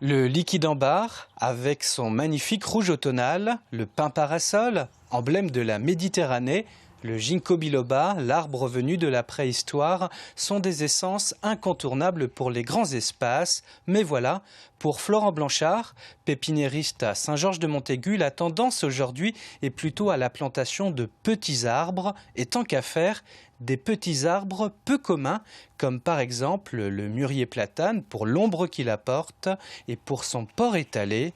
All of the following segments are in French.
Le liquide ambar, avec son magnifique rouge automnal, le pin parasol, emblème de la Méditerranée, le ginkgo biloba, l'arbre venu de la préhistoire, sont des essences incontournables pour les grands espaces. Mais voilà, pour Florent Blanchard, pépiniériste à Saint-Georges-de-Montaigu, la tendance aujourd'hui est plutôt à la plantation de petits arbres, et tant qu'à faire, des petits arbres peu communs, comme par exemple le mûrier platane pour l'ombre qu'il apporte et pour son port étalé,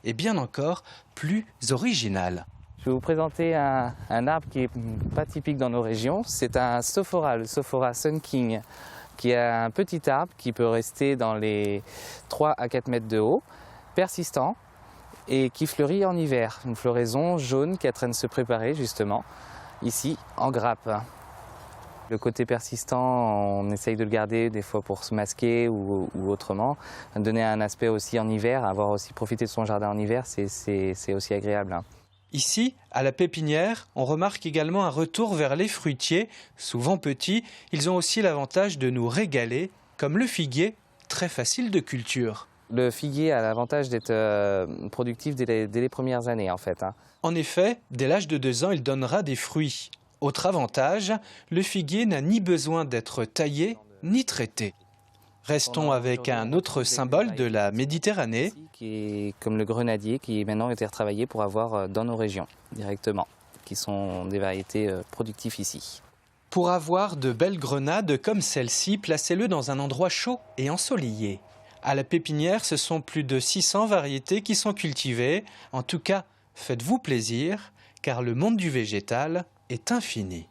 et bien encore plus original. Je vais vous présenter un arbre qui n'est pas typique dans nos régions. C'est un sophora, le sophora Sun King, qui est un petit arbre qui peut rester dans les 3 à 4 mètres de haut, persistant et qui fleurit en hiver. Une floraison jaune qui est en train de se préparer justement ici en grappe. Le côté persistant, on essaye de le garder des fois pour se masquer ou autrement. Donner un aspect aussi en hiver, avoir aussi profité de son jardin en hiver, c'est aussi agréable. Ici, à la pépinière, on remarque également un retour vers les fruitiers. Souvent petits, ils ont aussi l'avantage de nous régaler, comme le figuier, très facile de culture. Le figuier a l'avantage d'être productif dès les premières années en fait. En effet, dès l'âge de 2 ans, il donnera des fruits. Autre avantage, le figuier n'a ni besoin d'être taillé ni traité. Restons avec un autre symbole de la Méditerranée. Qui est comme le grenadier, qui maintenant a été retravaillé pour avoir dans nos régions directement, qui sont des variétés productives ici. Pour avoir de belles grenades comme celle-ci, placez-le dans un endroit chaud et ensoleillé. À la pépinière, ce sont plus de 600 variétés qui sont cultivées. En tout cas, faites-vous plaisir, car le monde du végétal est infini.